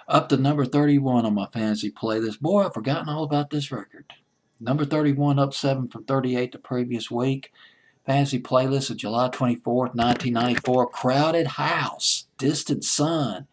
Up to number 31 on my fantasy playlist. Boy, I've forgotten all about this record. Number 31, up 7 from 38 the previous week. Fantasy playlist of July 24th, 1994. Crowded House, Distant Sun.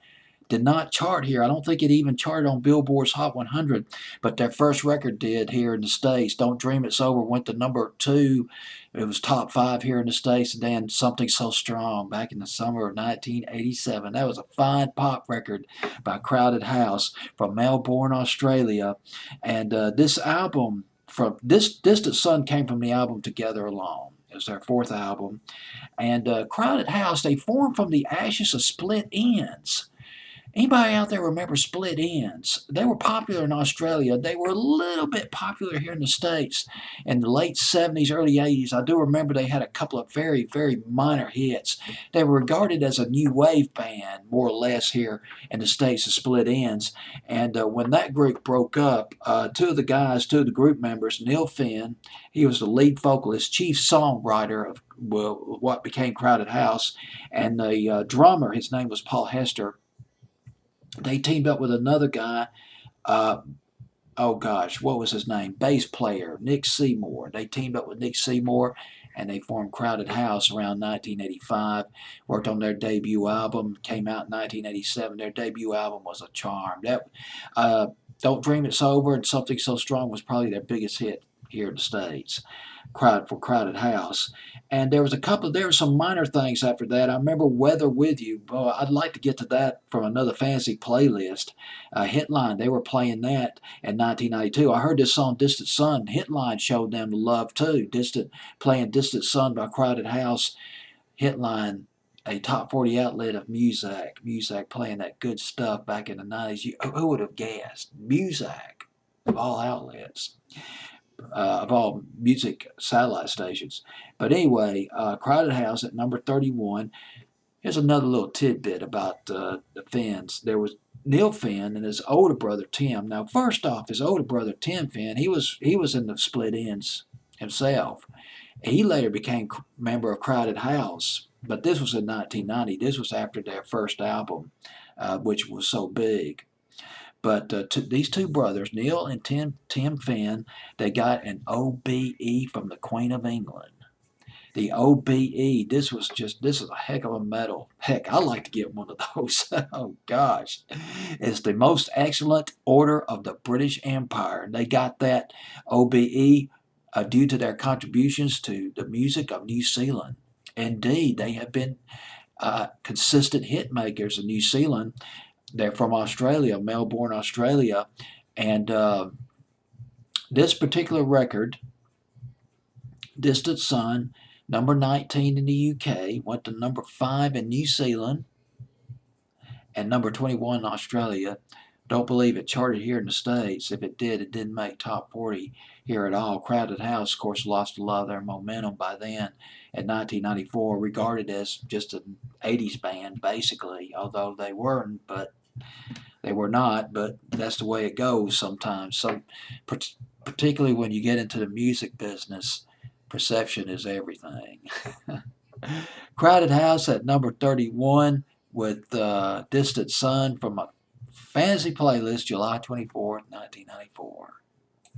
Did not chart here. I don't think it even charted on Billboard's Hot 100, but their first record did here in the States. Don't Dream It's Over went to number 2. It was top 5 here in the States, and then Something So Strong back in the summer of 1987. That was a fine pop record by Crowded House from Melbourne, Australia. And this album, from this Distant Sun, came from the album Together Alone. It was their fourth album. And Crowded House, they formed from the ashes of Split Enz. Anybody out there remember Split Ends? They were popular in Australia. They were a little bit popular here in the States in the late 70s, early 80s. I do remember they had a couple of very, very minor hits. They were regarded as a new wave band, more or less, here in the States, the Split Ends. And when that group broke up, two of the group members, Neil Finn, he was the lead vocalist, chief songwriter of what became Crowded House, and the drummer, his name was Paul Hester. They teamed up with another guy. Uh, oh gosh, what was his name? Bass player Nick Seymour. They teamed up with Nick Seymour, and they formed Crowded House around 1985. Worked on their debut album. Came out in 1987. Their debut album was a charm. That Don't Dream It's Over and Something So Strong was probably their biggest hit here in the States. Crowded House. And there were some minor things after that. I remember Weather With You. Oh, I'd like to get to that from another fancy playlist. Hitline, they were playing that in 1992. I heard this song Distant Sun. Hitline showed them the love too. Playing Distant Sun by Crowded House. Hitline, a top 40 outlet of Muzak playing that good stuff back in the 90s. Who would have guessed? Muzak, of all outlets, of all music satellite stations. But anyway, Crowded House at number 31. Here's another little tidbit about the Finns. There was Neil Finn and his older brother Tim. Now, first off, his older brother Tim Finn, he was in the Split Ends himself. He later became a member of Crowded House, but this was in 1990. This was after their first album, which was so big. But these two brothers, Neil and Tim Finn, they got an OBE from the Queen of England. The OBE, this is a heck of a medal. Heck, I'd like to get one of those. Oh gosh. It's the most excellent order of the British Empire. They got that OBE due to their contributions to the music of New Zealand. Indeed, they have been consistent hit makers in New Zealand. They're from Australia, Melbourne, Australia. And this particular record, Distant Sun, number 19 in the UK, went to number 5 in New Zealand, and number 21 in Australia. Don't believe it charted here in the States. If it did, it didn't make top 40 here at all. Crowded House, of course, lost a lot of their momentum by then. In 1994, regarded as just an 80s band, basically, although they weren't, but they were not, but that's the way it goes sometimes. So, particularly when you get into the music business, perception is everything. Crowded House at number 31 with Distant Sun from a fantasy playlist, July 24th, 1994.